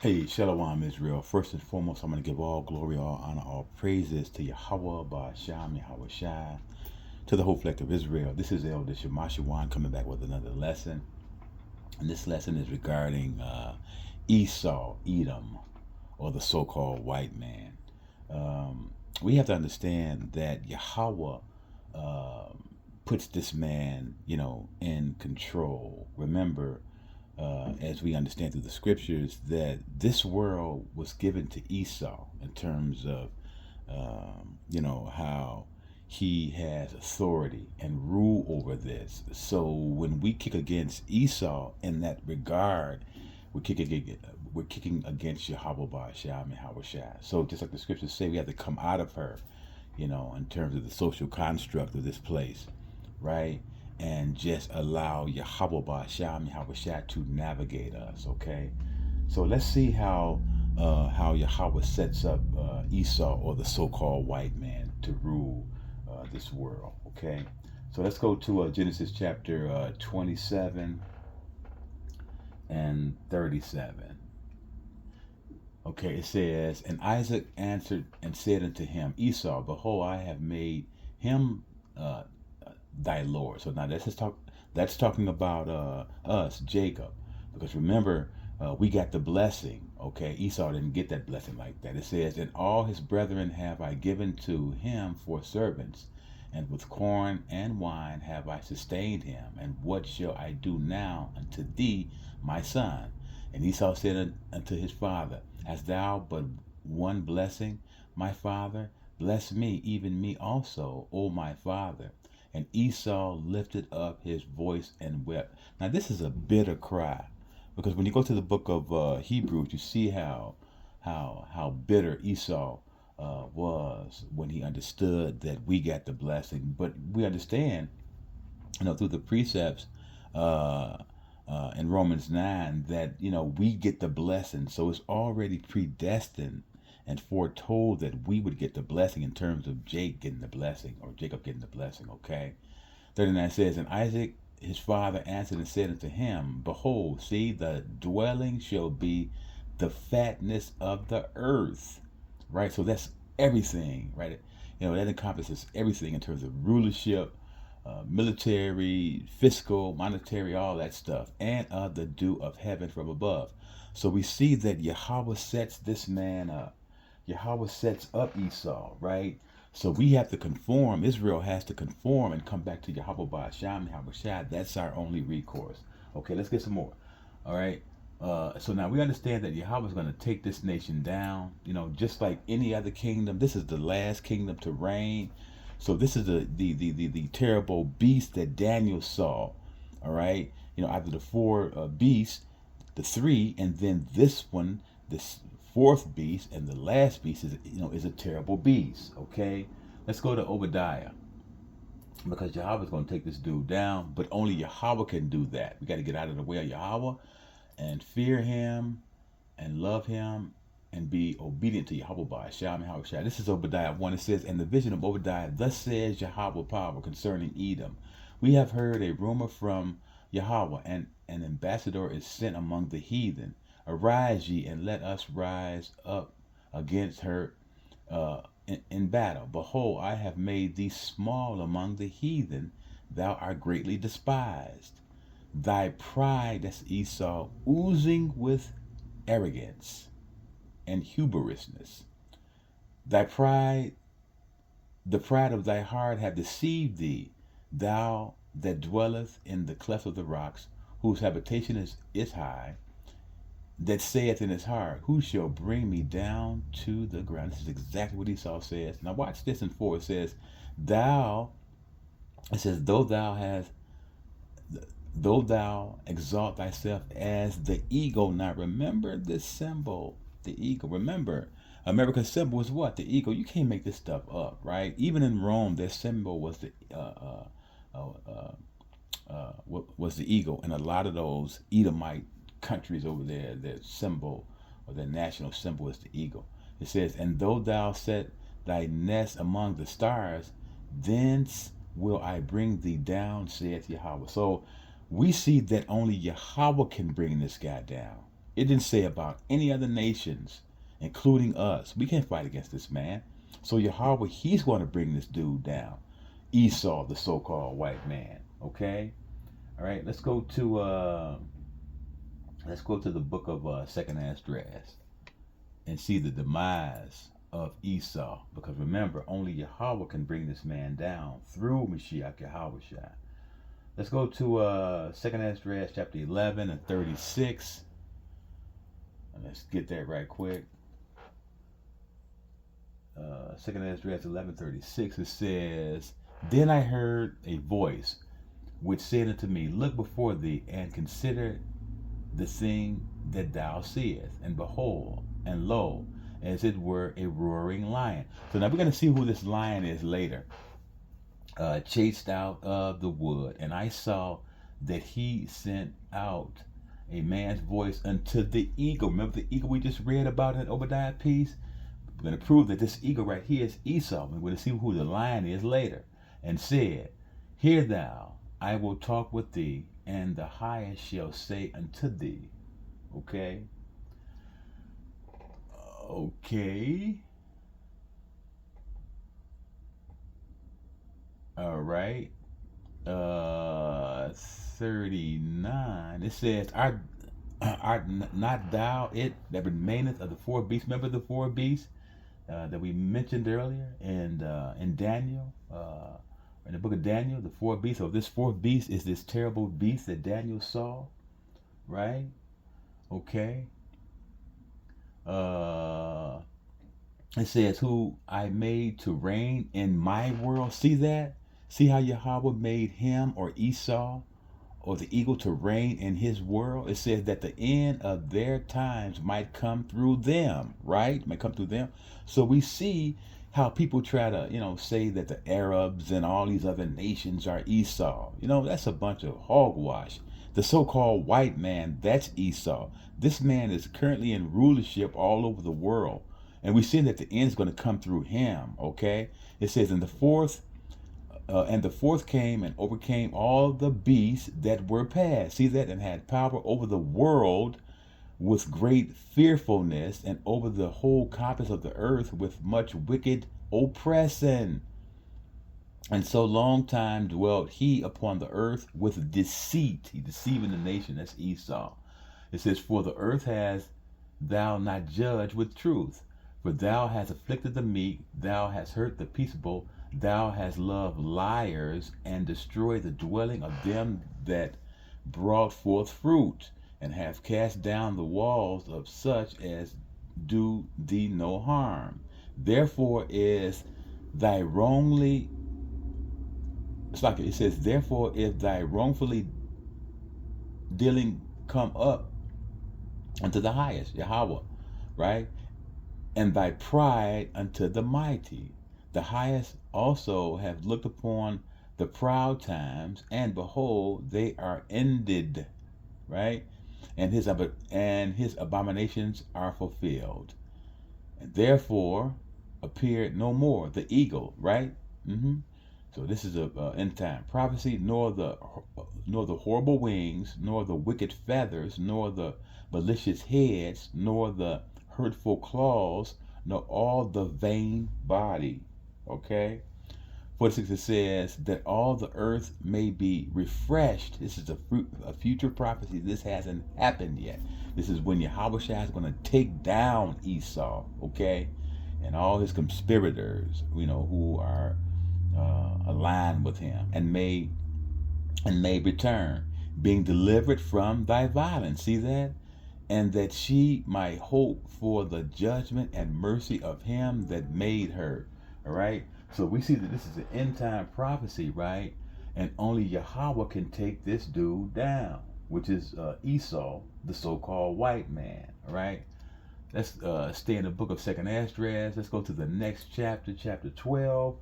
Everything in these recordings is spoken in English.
Hey, Shalom Israel. First and foremost, I'm going to give all glory, all honor, all praises to YAHAWAH, Ba'asham, Yahweh Shai, to the whole fleck of Israel. This is Elder Shamashawan coming back with another lesson. And this lesson is regarding Esau, Edom, or the so-called white man. We have to understand that Yahweh puts this man, in control. Remember, as we understand through the scriptures, that this world was given to Esau in terms of, how he has authority and rule over this. So when we kick against Esau in that regard, we're kicking against Yahweh Ba'asham and Hawashai. So just like the scriptures say, we have to come out of her, in terms of the social construct of this place, right? And just allow Yahweh Ba'asham Yahawashi to navigate us, okay? So let's see how Yahweh sets up Esau, or the so-called white man, to rule this world, okay? So let's go to Genesis chapter 27 and 37. Okay, it says, and Isaac answered and said unto him, Esau, behold, I have made him thy Lord. So now that's talking about us, Jacob, because remember, we got the blessing. Okay, Esau didn't get that blessing like that. It says, and all his brethren have I given to him for servants, and with corn and wine have I sustained him. And what shall I do now unto thee, my son? And Esau said unto his father, hast thou but one blessing, my father? Bless me, even me also, O my father. And Esau lifted up his voice and wept. Now this is a bitter cry, because when you go to the book of Hebrews, you see how bitter Esau was when he understood that we got the blessing. But we understand, through the precepts in Romans 9, that we get the blessing. So it's already predestined and foretold that we would get the blessing in terms of Jake getting the blessing, or Jacob getting the blessing, okay? 39 says, and Isaac his father answered and said unto him, behold, see, the dwelling shall be the fatness of the earth. Right? So that's everything, right? That encompasses everything in terms of rulership, military, fiscal, monetary, all that stuff, and of the dew of heaven from above. So we see that Yahweh sets this man up. Yahweh sets up Esau, right? So we have to conform. Israel has to conform and come back to Yahweh Ba'asham, Yahweh Shai. That's our only recourse. Okay, let's get some more. All right. So now we understand that Yahweh is going to take this nation down. Just like any other kingdom, this is the last kingdom to reign. So this is the terrible beast that Daniel saw. All right. After the four beasts, the three, and then this one, this fourth beast, and the last beast is a terrible beast. Okay, let's go to Obadiah, because Yahweh is going to take this dude down, but only Yahweh can do that. We got to get out of the way of Yahweh and fear him and love him and be obedient to Yahweh by Shalom Yahushua. This is Obadiah 1. It says, and the vision of Obadiah, thus says Yahweh power concerning Edom. We have heard a rumor from Yahweh, and an ambassador is sent among the heathen. Arise ye, and let us rise up against her in battle. Behold, I have made thee small among the heathen. Thou art greatly despised. Thy pride, that's Esau, oozing with arrogance and hubrisness. Thy pride, the pride of thy heart hath deceived thee. Thou that dwelleth in the cleft of the rocks, whose habitation is high, that saith in his heart, who shall bring me down to the ground? This is exactly what Esau says. Now watch this in 4. It says, though thou exalt thyself as the eagle. Now remember this symbol, the eagle. Remember, America's symbol is what? The eagle. You can't make this stuff up, right? Even in Rome, their symbol was the eagle. And a lot of those Edomite countries over there, their symbol or their national symbol is the eagle. It says, and though thou set thy nest among the stars, thence will I bring thee down, saith Yahweh. So we see that only Yahweh can bring this guy down. It didn't say about any other nations, including us. We can't fight against this man. So Yahweh, he's going to bring this dude down. Esau, the so-called white man. Okay? All right, let's go to the book of Second Esdras and see the demise of Esau. Because remember, only Yahweh can bring this man down through Mashiach Yahawah. Let's go to Second Esdras chapter 11 and 36. And let's get that right quick. Second Esdras 11:36. It says, "Then I heard a voice which said unto me, Look before thee, and consider the thing that thou seest. And behold, and lo, as it were a roaring lion." So now we're going to see who this lion is later. Chased out of the wood, and I saw that he sent out a man's voice unto the eagle. Remember the eagle we just read about in Obadiah piece? We're going to prove that this eagle right here is Esau. We're going to see who the lion is later. And said, Hear thou, I will talk with thee, and the highest shall say unto thee. Okay? Okay. All right. 39. It says, Art not thou it that remaineth of the four beasts? Remember the four beasts that we mentioned earlier in Daniel, in the book of Daniel, the four beasts. So this fourth beast is this terrible beast that Daniel saw, right? Okay. It says, who I made to reign in my world. See that? See how Yahweh made him, or Esau, or the eagle, to reign in his world? It says that the end of their times might come through them, right? Might come through them. So we see how people try to, say that the Arabs and all these other nations are Esau. That's a bunch of hogwash. The so-called white man, that's Esau. This man is currently in rulership all over the world. And we see that the end is going to come through him, okay? It says, and the fourth came and overcame all the beasts that were past. See that? And had power over the world with great fearfulness, and over the whole compass of the earth with much wicked oppression. And so long time dwelt he upon the earth with deceit. He deceiving the nation. That's Esau. It says, for the earth has thou not judged with truth. For thou hast afflicted the meek, thou hast hurt the peaceable, thou hast loved liars, and destroyed the dwelling of them that brought forth fruit, and have cast down the walls of such as do thee no harm. Therefore is thy wrongly, it says, therefore if thy wrongfully dealing come up unto the highest, Yahweh, right? And thy pride unto the mighty. The highest also have looked upon the proud times, and behold, they are ended, right? And his abominations are fulfilled. And therefore appeared no more the eagle, right? So this is a end time prophecy. Nor the horrible wings, nor the wicked feathers, nor the malicious heads, nor the hurtful claws, nor all the vain body. Okay. 46, it says that all the earth may be refreshed. This is a future prophecy. This hasn't happened yet. This is when Yahweh is going to take down Esau, okay, and all his conspirators, who are aligned with him, and may return, being delivered from thy violence. See that? And that she might hope for the judgment and mercy of him that made her. All right. So we see that this is an end time prophecy, right? And only Yahweh can take this dude down, which is Esau, the so-called white man. All right. Let's stay in the book of Second Esdras. Let's go to the next chapter, chapter 12.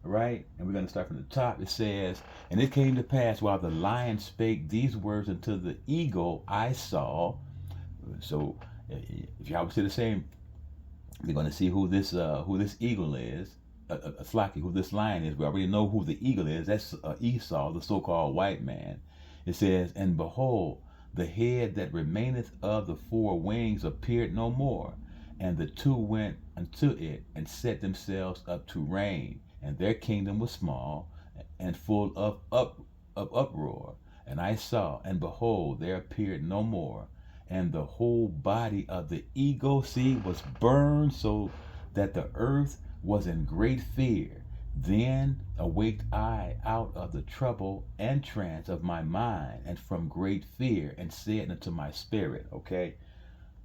Right? And we're going to start from the top. It says, and it came to pass while the lion spake these words unto the eagle I saw. So if y'all would say the same, we're going to see who this eagle is. Who this lion is. We already know who the eagle is. That's Esau, the so-called white man. It says, and behold, the head that remaineth of the four wings appeared no more. And the two went unto it, and set themselves up to reign. And their kingdom was small, and full of uproar. And I saw, and behold, there appeared no more. And the whole body of the eagle, see, was burned, so that the earth was in great fear. Then awaked I out of the trouble and trance of my mind, and from great fear, and said unto my spirit, okay,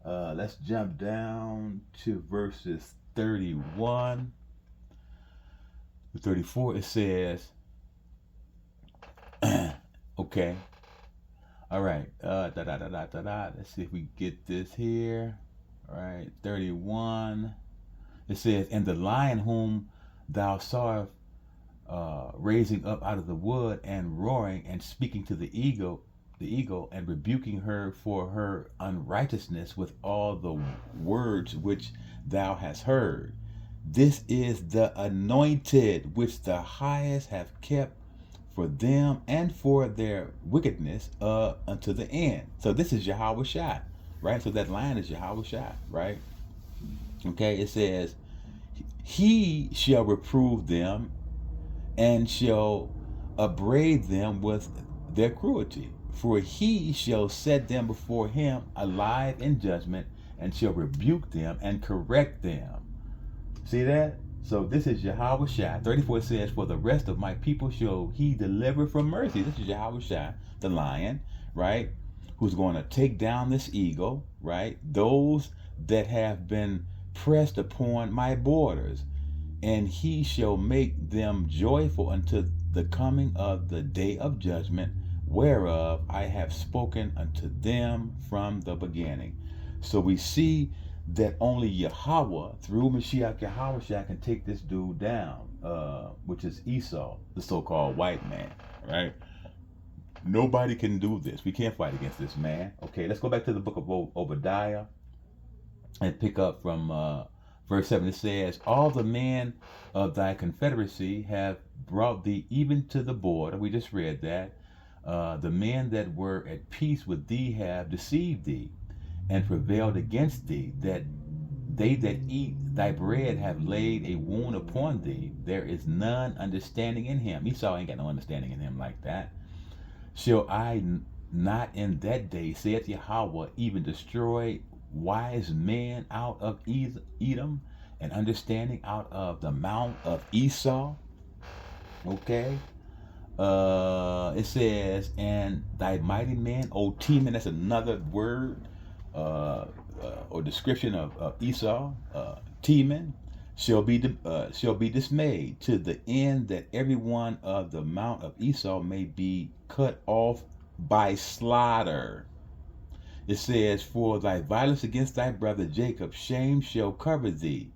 let's jump down to verses 31 to 34. It says, okay, all right, let's see if we get this here. All right, 31. It says, and the lion whom thou sawest raising up out of the wood, and roaring, and speaking to the eagle, and rebuking her for her unrighteousness with all the words which thou hast heard. This is the anointed which the highest have kept for them and for their wickedness unto the end. So this is YAHAWAH, right? So that line is YAHAWAH, right? Okay, it says, he shall reprove them and shall upbraid them with their cruelty. For he shall set them before him alive in judgment, and shall rebuke them and correct them. See that? So this is YAHAWAH. 34 says, for the rest of my people shall he deliver from mercy. This is YAHAWAH, the lion, right? Who's going to take down this eagle, right? Those that have been pressed upon my borders. And he shall make them joyful unto the coming of the day of judgment, whereof I have spoken unto them from the beginning. So we see that only Yahweh, through Mashiach YAHAWAH, can take this dude down, which is Esau, the so-called white man, right? Nobody can do this. We can't fight against this man. Okay, let's go back to the book of Obadiah and pick up from verse 7. It says, all the men of thy confederacy have brought thee even to the border. We just read that. The men that were at peace with thee have deceived thee and prevailed against thee, that they that eat thy bread have laid a wound upon thee. There is none understanding in him. Esau ain't got no understanding in him like that. Shall I not in that day, saith Yahweh, even destroy wise men out of Edom, and understanding out of the mount of Esau? Okay. It says, and thy mighty men, O Teman, that's another word or description of Esau, Teman, shall be dismayed, to the end that every one of the mount of Esau may be cut off by slaughter. It says, for thy violence against thy brother Jacob, shame shall cover thee,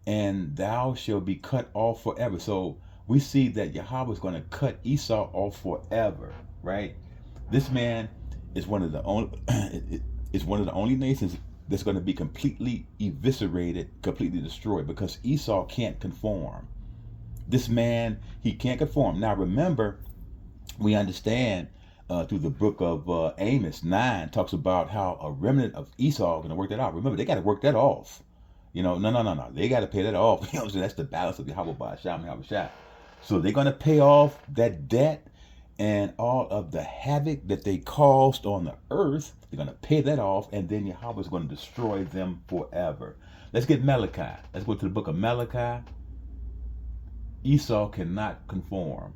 and thou shalt be cut off forever. So we see that Yahweh is going to cut Esau off forever, right? This man is one of the only nations that's going to be completely eviscerated, completely destroyed, because Esau can't conform. This man, he can't conform. Now remember, we understand through the book of Amos 9 talks about how a remnant of Esau is going to work that out. Remember, they got to work that off. You know, no. They got to pay that off. You know what I'm saying? That's the balance of YAHAWAH. So they're going to pay off that debt and all of the havoc that they caused on the earth. They're going to pay that off, and then Yahweh is going to destroy them forever. Let's get Malachi. Let's go to the book of Malachi. Esau cannot conform.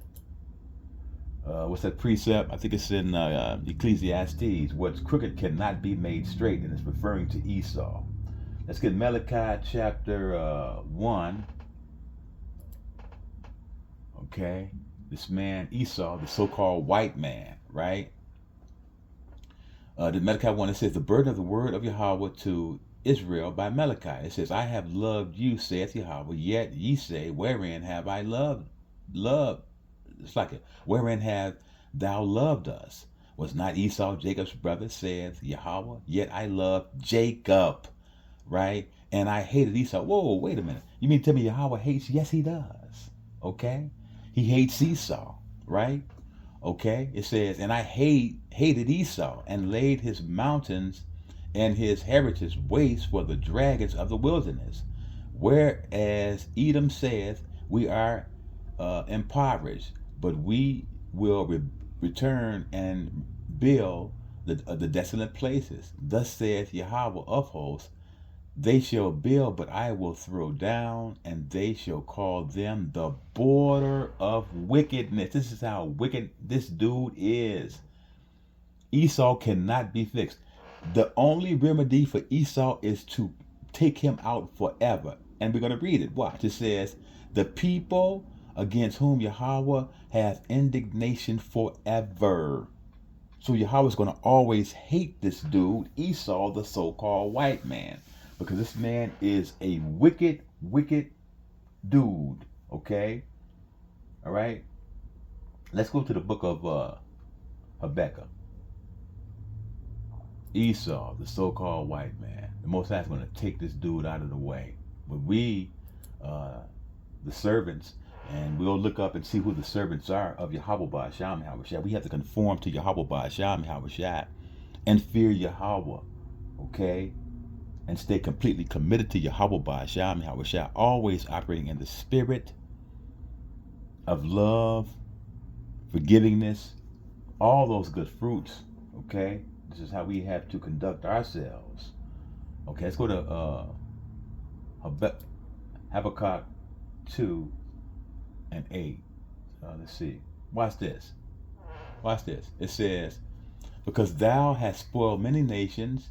What's that precept? I think it's in Ecclesiastes. What's crooked cannot be made straight, and it's referring to Esau. Let's get Malachi chapter 1. Okay, this man Esau, the so-called white man, right? The Malachi 1, it says, the burden of the word of Yahweh to Israel by Malachi. It says, I have loved you, saith Yahweh, yet ye say, wherein have I loved? It's like it. Wherein have thou loved us? Was not Esau Jacob's brother, saith Yahweh? Yet I loved Jacob, right? And I hated Esau. Whoa, wait a minute. You mean to tell me Yahweh hates? Yes, he does. Okay? He hates Esau, right? Okay, it says, and I hated Esau and laid his mountains and his heritage waste for the dragons of the wilderness. Whereas Edom saith, we are impoverished, but we will return and build the desolate places. Thus saith Yahawah of hosts, they shall build, but I will throw down, and they shall call them the border of wickedness. This is how wicked this dude is. Esau cannot be fixed. The only remedy for Esau is to take him out forever. And we're going to read it. Watch. It says, the people against whom Yahawah hath indignation forever. So Yahawah's going to always hate this dude, Esau, the so-called white man. Because this man is a wicked, wicked dude. Okay? All right? Let's go to the book of Habakkuk. Esau, the so-called white man. The Most High is going to take this dude out of the way. But we, the servants, and we'll look up and see who the servants are of Yahawah Ba'asham Yahawashi. We have to conform to Yahawah Ba'asham Yahawashi and fear Yahawah. Okay? And stay completely committed to Yahawah Ba'asham Yahawashi, always operating in the spirit of love, forgivingness, all those good fruits. Okay? This is how we have to conduct ourselves. Okay, let's go to Habakkuk 2 and 8. Let's see. Watch this. Watch this. It says, because thou hast spoiled many nations,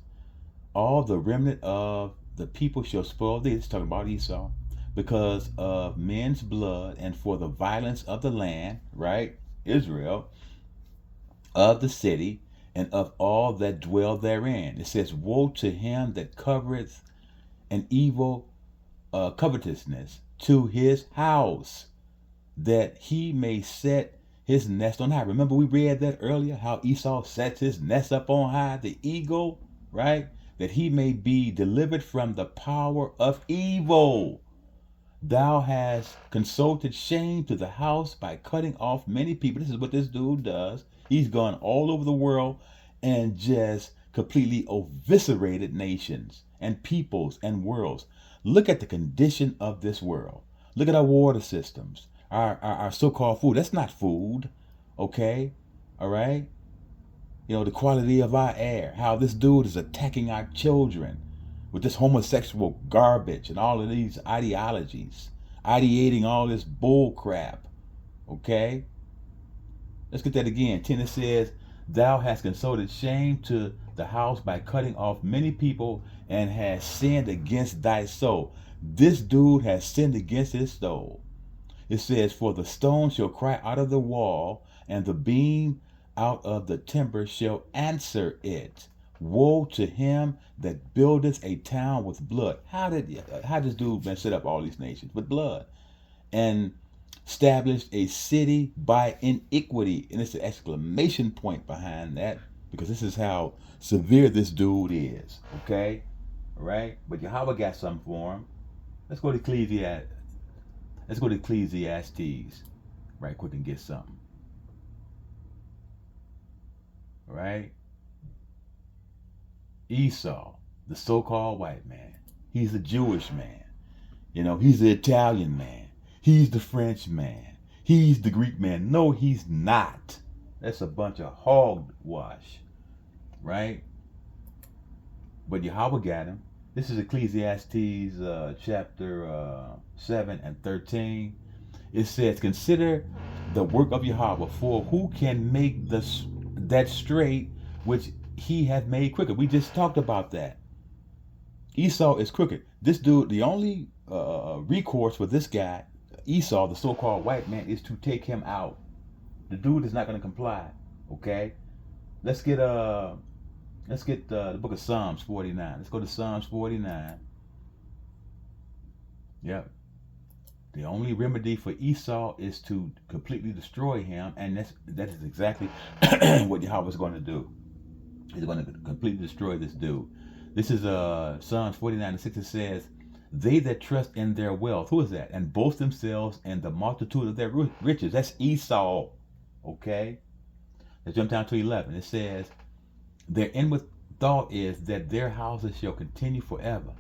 all the remnant of the people shall spoil thee. It's talking about Esau. Because of men's blood and for the violence of the land, right? Israel, of the city, and of all that dwell therein. It says, woe to him that covereth an evil covetousness to his house, that he may set his nest on high. Remember we read that earlier, how Esau sets his nest up on high, the eagle, right? That he may be delivered from the power of evil. Thou hast consulted shame to the house by cutting off many people. This is what this dude does. He's gone all over the world and just completely eviscerated nations and peoples and worlds. Look at the condition of this world. Look at our water systems, our so-called food. That's not food, okay? All right? You know, the quality of our air, how this dude is attacking our children with this homosexual garbage and all of these ideologies, ideating all this bull crap, okay? Let's get that again. 10, it says, thou hast consulted shame to the house by cutting off many people and has sinned against thy soul. This dude has sinned against his soul. It says, for the stone shall cry out of the wall, and the beam out of the timber shall answer it. Woe to him that buildeth a town with blood. How this dude been set up all these nations? With blood. And established a city by iniquity. And it's an exclamation point behind that, because this is how severe this dude is. Okay? All right? But Yahawah got something for him. Let's go to Ecclesiastes. Let's go to Ecclesiastes right quick and get something. All right? Esau, the so-called white man. He's the Jewish man. You know, he's the Italian man. He's the French man. He's the Greek man. No, he's not. That's a bunch of hogwash, right? But Yahawah got him. This is Ecclesiastes chapter 7 and 13. It says, consider the work of Yahawah, for who can make that straight which he hath made crooked? We just talked about that. Esau is crooked. This dude, the only recourse for this guy, Esau, the so-called white man, is to take him out. The dude is not going to comply. Okay, let's get the book of Psalms 49. Let's go to Psalms 49. Yep. The only remedy for Esau is to completely destroy him, and that is exactly what Yahawah is going to do. He's going to completely destroy this dude. This is Psalms 49 and 6. It says, they that trust in their wealth, who is that? And boast themselves in the multitude of their riches. That's Esau. Okay? Let's jump down to 11. It says, their inward thought is that their houses shall continue forever,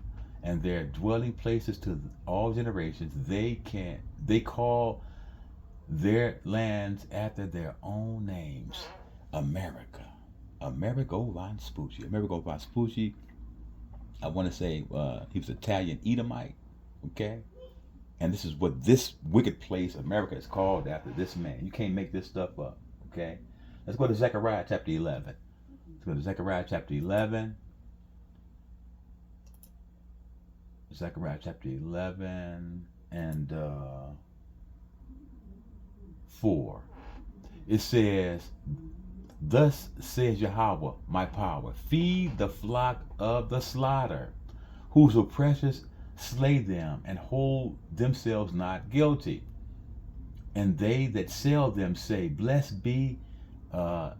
and their dwelling places to all generations. They call their lands after their own names. America. Amerigo Vespucci. Amerigo Vespucci, I want to say he was Italian Edomite, okay? And this is what this wicked place, America, is called after this man. You can't make this stuff up, okay? Let's go to Zechariah chapter 11. Let's go to Zechariah chapter 11. Zechariah chapter 11 and 4. It says, thus says Yahawah, my power, feed the flock of the slaughter, whose oppressors slay them and hold themselves not guilty. And they that sell them say, blessed be Yahawah,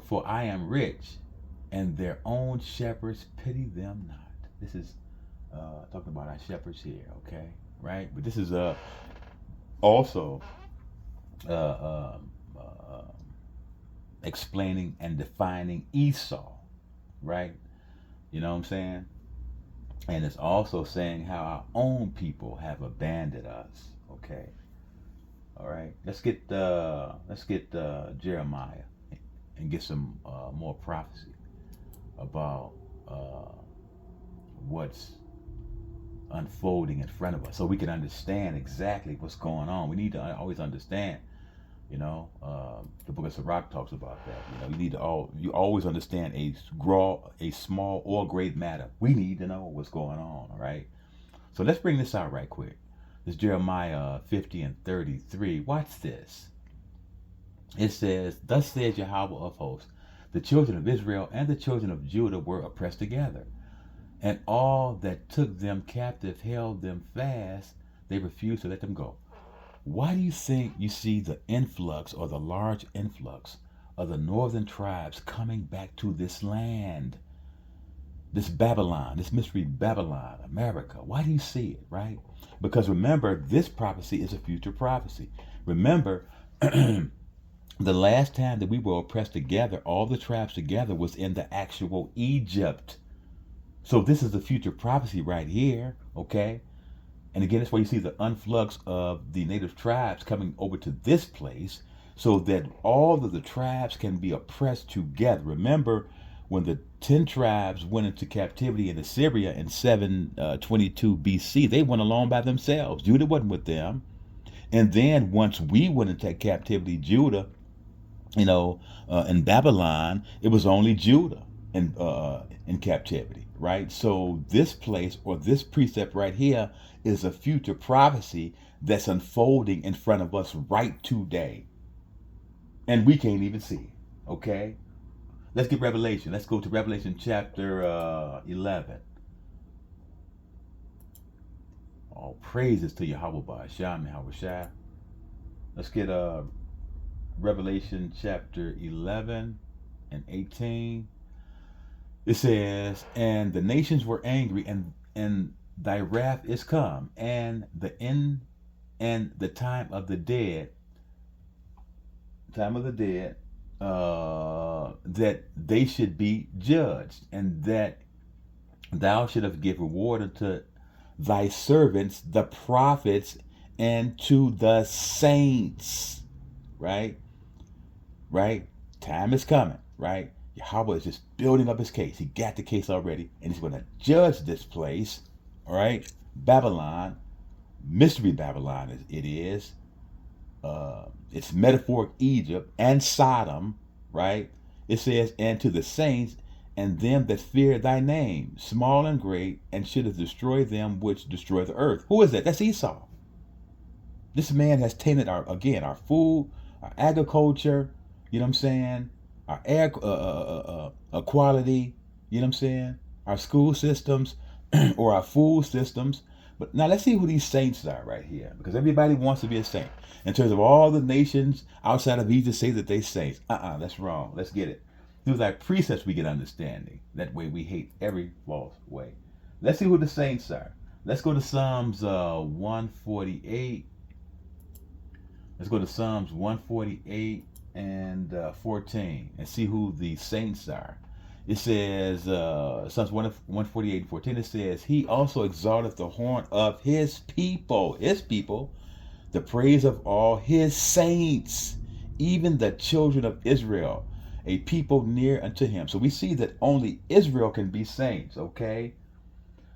for I am rich, and their own shepherds pity them not. This is talking about our shepherds here, okay? Right? But this is also explaining and defining Esau, right? You know what I'm saying? And it's also saying how our own people have abandoned us, okay? All right, let's get Jeremiah and get some more prophecy about what's unfolding in front of us, so we can understand exactly what's going on. We need to always understand. You know, the book of Sirach talks about that. You know, you always understand a small or great matter. We need to know what's going on. All right. So let's bring this out right quick. This Jeremiah 50 and 33. Watch this. It says, thus says Yahawah of hosts, the children of Israel and the children of Judah were oppressed together, and all that took them captive held them fast. They refused to let them go. Why do you think you see the influx, or the large influx, of the northern tribes coming back to this land? This Babylon, this mystery Babylon, America. Why do you see it, right? Because remember, this prophecy is a future prophecy. Remember, the last time that we were oppressed together, all the tribes together, was in the actual Egypt. So this is the future prophecy right here, okay? And again, that's why you see the influx of the native tribes coming over to this place, so that all of the tribes can be oppressed together. Remember, when the 10 tribes went into captivity in Assyria in 722 BC, they went along by themselves. Judah wasn't with them. And then once we went into captivity, Judah, in Babylon, it was only Judah in captivity, right? So this place, or this precept right here, is a future prophecy that's unfolding in front of us right today. And we can't even see it, okay? Let's get Revelation. Let's go to Revelation chapter 11. All praises to Yahawah Ba'asham, Yahawah. Let's get Revelation chapter 11 and 18. It says, and the nations were angry, and thy wrath is come, and the end and the time of the dead, that they should be judged, and that thou shouldst give reward unto thy servants, the prophets, and to the saints. Right? Time is coming, right? Yahawah is just building up his case. He got the case already, and he's going to judge this place, all right? Babylon, mystery Babylon it is. It's metaphoric Egypt and Sodom, right? It says, and to the saints and them that fear thy name, small and great, and shouldest destroy them which destroy the earth. Who is that? That's Esau. This man has tainted our food, our agriculture, you know what I'm saying? Our air quality, you know what I'm saying? Our school systems or our food systems. But now let's see who these saints are right here, because everybody wants to be a saint. In terms of all the nations outside of Egypt say that they saints. That's wrong. Let's get it. Through thy precepts we get understanding. That way we hate every false way. Let's see who the saints are. Let's go to Psalms 148. Let's go to Psalms 148 and 14, and see who the saints are. It says, Psalms 148 and 14, it says, he also exalteth the horn of his people, the praise of all his saints, even the children of Israel, a people near unto him. So we see that only Israel can be saints, okay?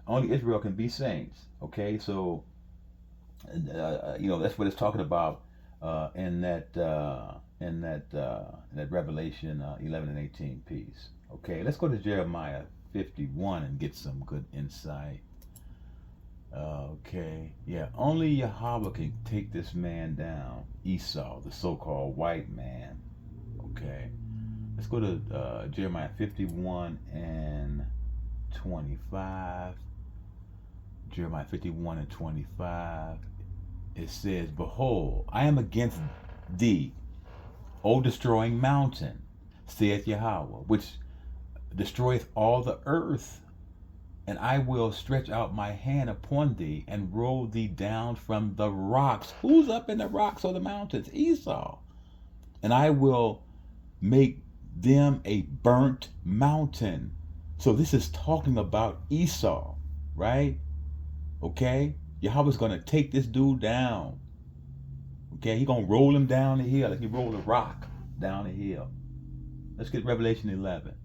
Only Israel can be saints, okay? So, that's what it's talking about in that Revelation 11 and 18 piece. Okay, let's go to Jeremiah 51 and get some good insight. Okay, yeah, only Yahawah can take this man down, Esau, the so-called white man. Okay, let's go to Jeremiah 51 and 25. Jeremiah 51 and 25. It says, behold, I am against thee, O destroying mountain, saith Yahawah, which destroyeth all the earth. And I will stretch out my hand upon thee and roll thee down from the rocks. Who's up in the rocks or the mountains? Esau. And I will make them a burnt mountain. So this is talking about Esau, right? Okay? Yahweh's going to take this dude down. Okay? He's going to roll him down the hill like he rolled a rock down the hill. Let's get Revelation 11.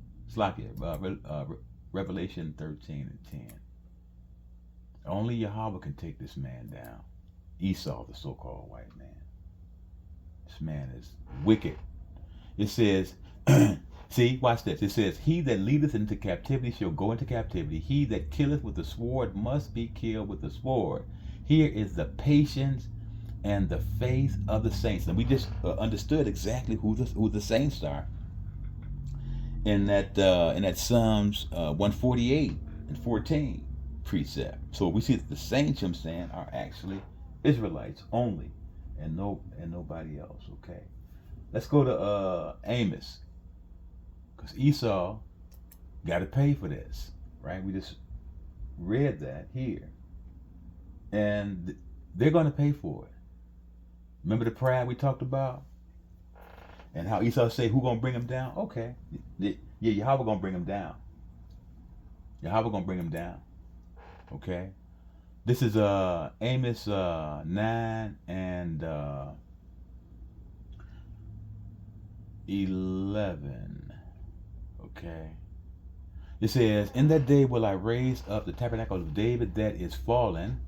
Revelation 13 and 10. Only Yahweh can take this man down. Esau, the so-called white man. This man is wicked. It says, see, watch this. It says, he that leadeth into captivity shall go into captivity. He that killeth with the sword must be killed with the sword. Here is the patience and the faith of the saints. And we just understood exactly who the saints are in that Psalms 148 and 14 precept. So we see that the saints, I'm saying, are actually Israelites only, and nobody else. Okay, let's go to Amos, because Esau got to pay for this, right? We just read that here, and they're going to pay for it. Remember the pride we talked about? And how Esau say, who gonna bring him down? Okay. Yeah, Yahweh gonna bring him down. Yahweh gonna bring him down. Okay. This is Amos 9 and 11. Okay. It says, in that day will I raise up the tabernacle of David that is fallen.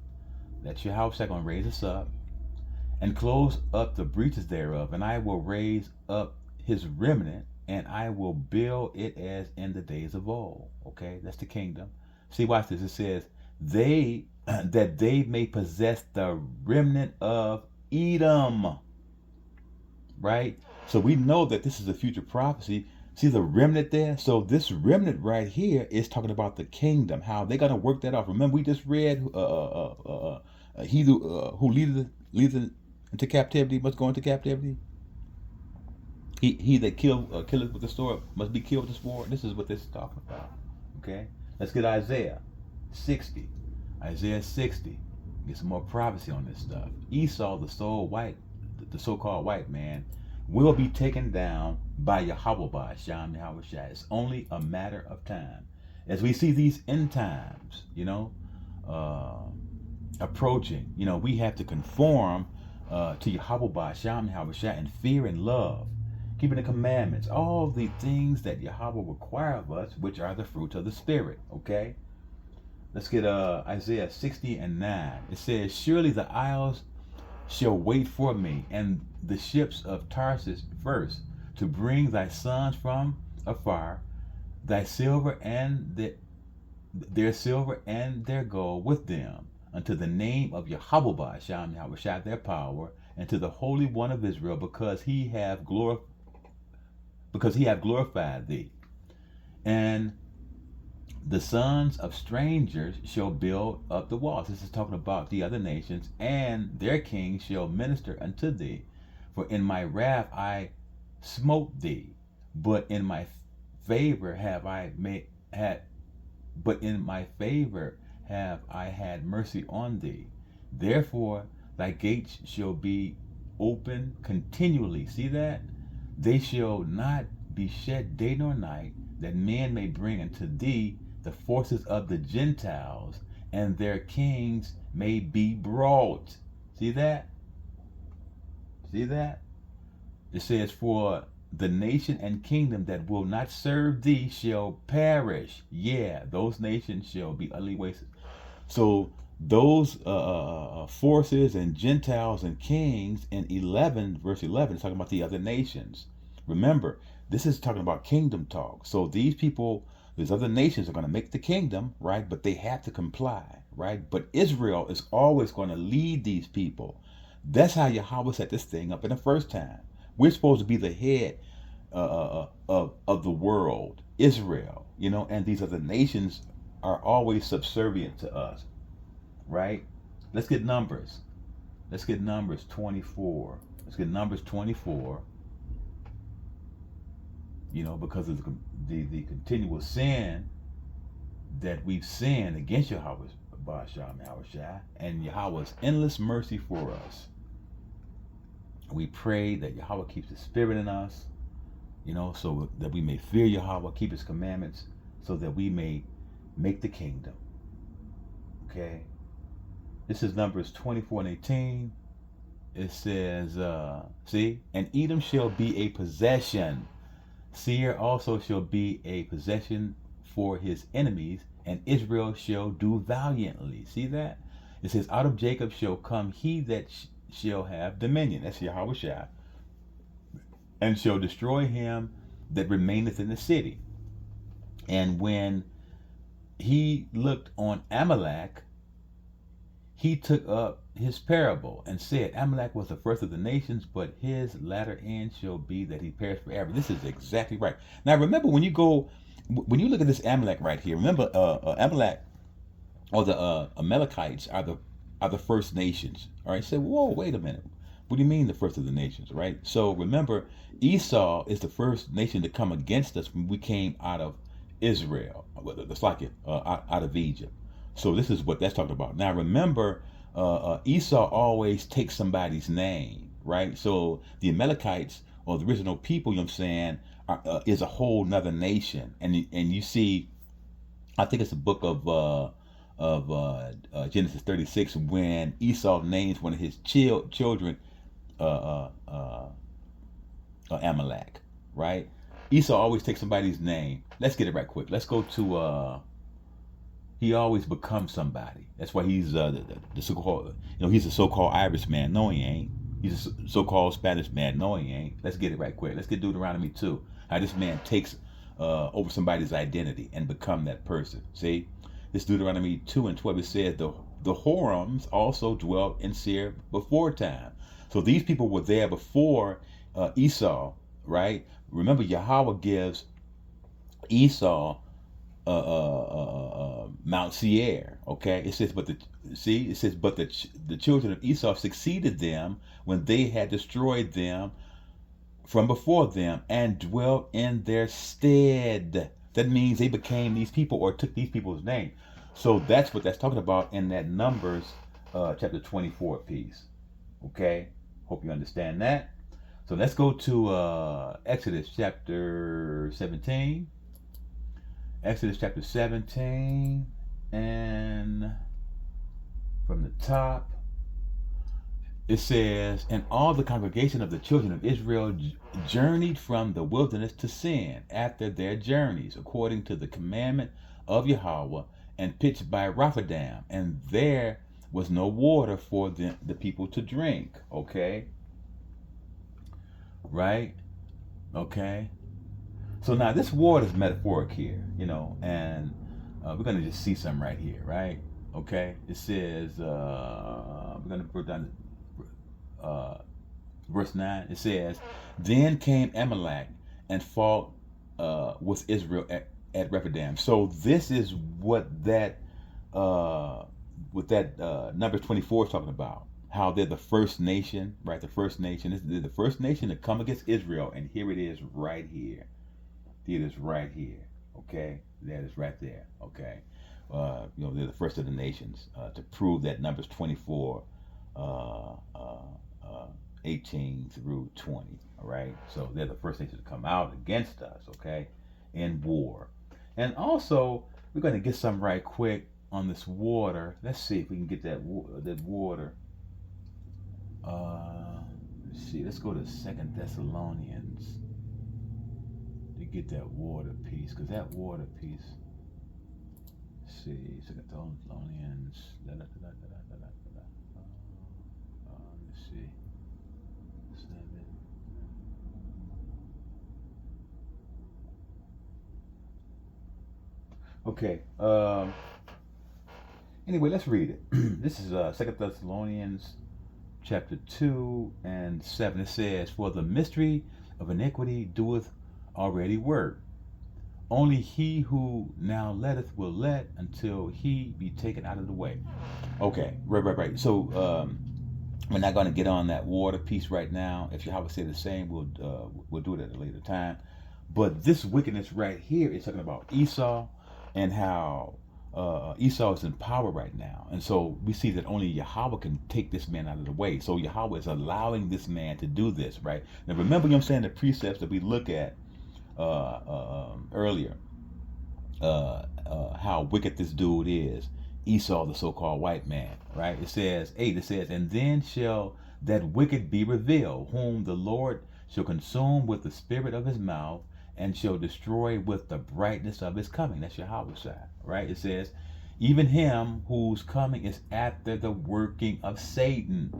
That's Yahweh gonna raise us up. And close up the breaches thereof, and I will raise up his remnant, and I will build it as in the days of old. Okay, that's the kingdom. See, watch this. It says, that they may possess the remnant of Edom. Right? So we know that this is a future prophecy. See the remnant there? So this remnant right here is talking about the kingdom, how they're going to work that off. Remember, we just read he who leadeth into captivity must go into captivity. He that killeth with the sword must be killed with the sword. This is what this is talking about. Okay, let's get Isaiah 60. Isaiah 60. Get some more prophecy on this stuff. Esau, the so-called white man, will be taken down by YAHAWAH, Shem Yahawashi. It's only a matter of time. As we see these end times, approaching, we have to conform to YAHAWAH, Shem Yahawashi, in fear and love, keeping the commandments, all the things that Yahweh require of us, which are the fruits of the Spirit. Okay, let's get Isaiah 60 and 9. It says, surely the isles shall wait for me, and the ships of Tarsus first, to bring thy sons from afar, thy silver and their silver and their gold with them, unto the name of YAHAWAH, Shem Yahawashi, their power, and to the Holy One of Israel, because he have glorified thee. And the sons of strangers shall build up the walls. This is talking about the other nations, and their kings shall minister unto thee. For in my wrath I smote thee, but in my favor have I had mercy on thee. Therefore thy gates shall be open continually. See that? They shall not be shed day nor night, that men may bring unto thee the forces of the Gentiles, and their kings may be brought. See that? See that? It says, for the nation and kingdom that will not serve thee shall perish. Yeah, those nations shall be utterly wasted. So those forces and Gentiles and kings in 11, verse 11, is talking about the other nations. Remember, this is talking about kingdom talk. So these people, these other nations are going to make the kingdom, right? But they have to comply, right? But Israel is always going to lead these people. That's how Yahweh set this thing up in the first time. We're supposed to be the head of the world, Israel, and these other nations are always subservient to us, right? Let's get Numbers. Let's get Numbers 24. Let's get Numbers 24. Because of the continual sin that we've sinned against Yahweh, and Yahweh's endless mercy for us. We pray that Yahweh keeps the spirit in us, so that we may fear Yahweh, keep his commandments, so that we may make the kingdom. Okay? This is Numbers 24 and 18. It says, see, and Edom shall be a possession. Seir also shall be a possession for his enemies, and Israel shall do valiantly. See that? It says, out of Jacob shall come he that shall have dominion. That's Yahweh Shai. And shall destroy him that remaineth in the city. And when he looked on Amalek, he took up his parable and said, Amalek was the first of the nations, but his latter end shall be that he perish forever. This is exactly right. Now remember, when you look at this Amalek right here, remember Amalek, or the Amalekites are the first nations. All right, say, whoa, wait a minute. What do you mean the first of the nations, right? So remember, Esau is the first nation to come against us when we came out of Israel. It's like it, out of Egypt. So this is what that's talking about. Now remember, Esau always takes somebody's name, right? So the Amalekites, or the original people, you know what I'm saying, is a whole nother nation. And you see, I think it's the book of Genesis 36, when Esau names one of his children Amalek, right? Esau always takes somebody's name. Let's get it right quick. Let's go to he always becomes somebody. That's why he's the so-called, he's a so-called Irish man. No, he ain't. He's a so-called Spanish man. No, he ain't. Let's get it right quick. Let's get Deuteronomy 2. How this man takes over somebody's identity and become that person. See, this Deuteronomy 2 and 12, it says the Horims also dwelt in Seir before time. So these people were there before Esau, right? Remember, Yahweh gives Esau Mount Seir. Okay, it says, but the children of Esau succeeded them when they had destroyed them from before them and dwelt in their stead. That means they became these people, or took these people's name. So that's what that's talking about in that Numbers chapter 24 piece. Okay, hope you understand that. So let's go to Exodus chapter 17. Exodus chapter 17, and from the top, it says, and all the congregation of the children of Israel journeyed from the wilderness to Sin after their journeys, according to the commandment of Yahweh, and pitched by Rephidim, and there was no water for the people to drink. Okay, right? Okay. So now this water is metaphoric here, and we're going to just see some right here, right? Okay, it says, we're going to put down verse 9. It says, then came Amalek and fought with Israel at Rephidim. So this is what that number 24 is talking about. How they're the first nation, right? The first nation. They're the first nation to come against Israel, and here it is right here. It is right here, okay? That is right there, okay? They're the first of the nations to prove that Numbers 24 18 through 20. All right. So they're the first nation to come out against us, okay, in war. And also, we're going to get some right quick on this water. Let's see if we can get that water. Let's see. Let's go to Second Thessalonians to get that water piece, because that water piece. Let's see. Second Thessalonians. Let's see. 7. Okay. Anyway, let's read it. This is Second Thessalonians chapter 2 and 7. It says, "For the mystery of iniquity doeth already work. Only he who now letteth will let until he be taken out of the way." Okay, right. So we're not going to get on that water piece right now. If Yahawah say the same, we'll do it at a later time. But this wickedness right here is talking about Esau, and how Esau is in power right now. And so we see that only Yahawah can take this man out of the way. So Yahawah is allowing this man to do this, right? Now remember, I'm saying, the precepts that we look at earlier, how wicked this dude is, Esau, the so-called white man, right? It says 8, it says, "And then shall that wicked be revealed, whom the Lord shall consume with the spirit of his mouth, and shall destroy with the brightness of his coming." That's Yahawah's side, right? It says, "Even him whose coming is after the working of Satan,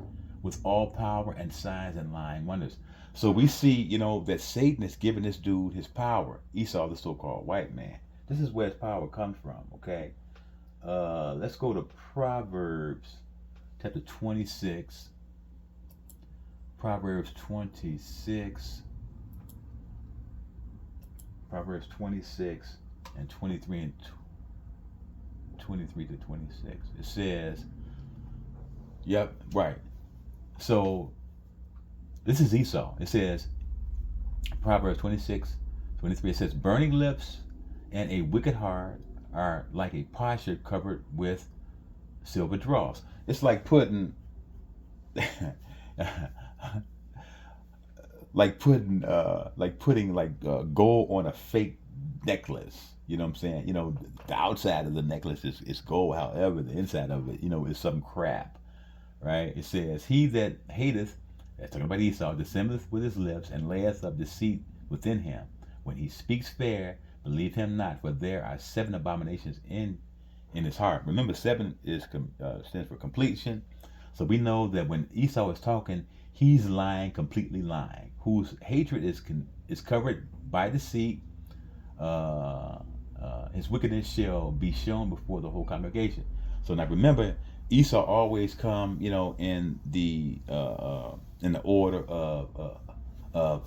with all power and signs and lying wonders." So we see, that Satan is giving this dude his power. Esau, the so-called white man. This is where his power comes from, okay? Let's go to Proverbs chapter 26. Proverbs 26. Proverbs 26 and 23 to 26. It says, yep, right. So this is Esau. It says, Proverbs 26, 23, it says, "Burning lips and a wicked heart are like a potsherd covered with silver dross." It's like putting putting gold on a fake necklace. You know what I'm saying? The outside of the necklace is gold. However, the inside of it, is some crap, right? It says, "He that hateth," that's talking about Esau, "dissembleth with his lips, and layeth up deceit within him. When he speaks fair, believe him not, for there are 7 abominations in his heart." Remember, 7 stands for completion. So we know that when Esau is talking, he's lying, completely lying. Whose hatred is covered by deceit. His wickedness shall be shown before the whole congregation. So now remember, Esau always come, in the order of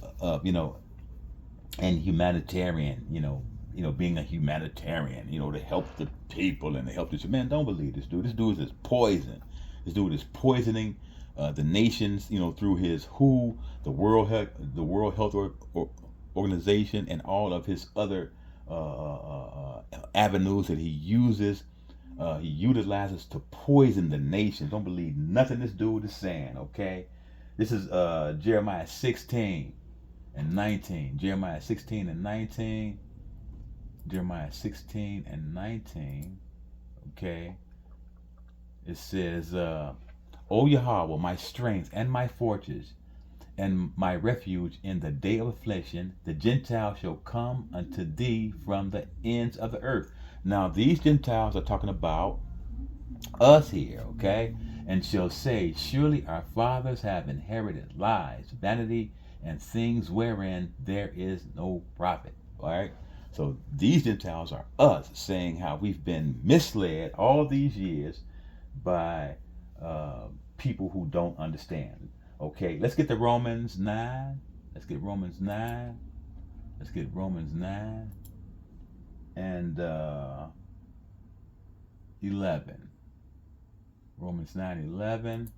and humanitarian, being a humanitarian, to help the people and to help this man. Don't believe this dude. This dude is poison. This dude is poisoning the nations, through his WHO, the World Health Organization, and all of his other avenues that he uses. He utilizes to poison the nations. Don't believe nothing this dude is saying. Okay, this is Jeremiah 16 and 19. Jeremiah 16 and 19. Jeremiah 16 and 19. Okay, it says, "O Yahawah, my strength and my fortress, and my refuge in the day of affliction, the Gentiles shall come unto thee from the ends of the earth." Now these Gentiles are talking about us here, okay? "And shall say, Surely our fathers have inherited lies, vanity, and things wherein there is no profit." All right? So these Gentiles are us, saying how we've been misled all these years by people who don't understand. Okay, let's get to Romans 9. Let's get Romans 9. Let's get Romans 9 and 11. Romans 9:11.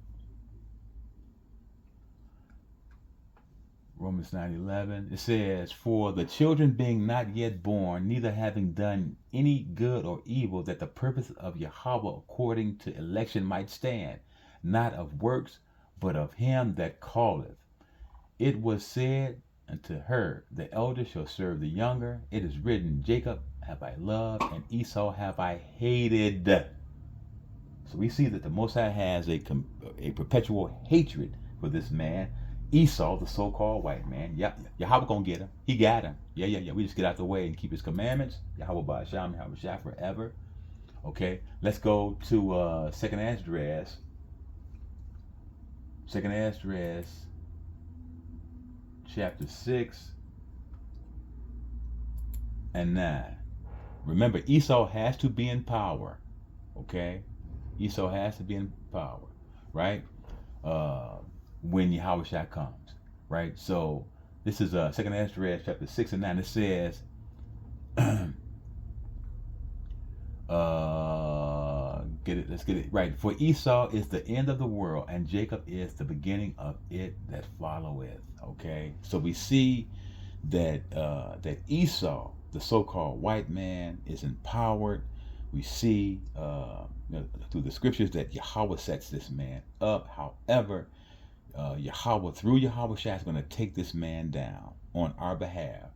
Romans 9:11. It says, "For the children being not yet born, neither having done any good or evil, that the purpose of Yahawah according to election might stand, not of works, but of him that calleth. It was said unto her, the elder shall serve the younger. It is written, Jacob have I loved, and Esau have I hated. So we see that the Most High has a perpetual hatred for this man, Esau, the so-called white man. Yeah, Yahweh gonna get him. He got him. Yeah. We just get out the way and keep his commandments. Yahweh Ba'asham, Yahweh Shah forever. Okay, let's go to Second Esdras. Second Esdras, chapter 6 and 9. Remember, Esau has to be in power. Okay, Esau has to be in power, right? When Yahweh Shah comes, right? So this is Second Esdras chapter 6 and 9. It says, let's get it right. For Esau is the end of the world, and Jacob is the beginning of it that followeth. Okay, so we see that that Esau, the so-called white man, is empowered. We see through the scriptures that Yahweh sets this man up. However, Yahweh, through Yahweh Shah, is going to take this man down on our behalf.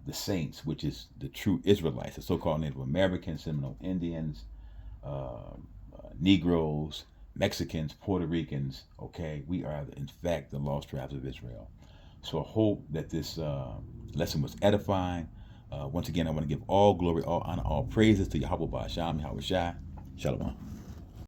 The saints, which is the true Israelites, the so-called Native Americans, Seminole Indians, Negroes, Mexicans, Puerto Ricans. Okay, we are in fact the lost tribes of Israel. So I hope that this lesson was edifying. Once again, I want to give all glory, all honor, all praises to Yahweh Ba'asham, Yahweh Shai. Shalom.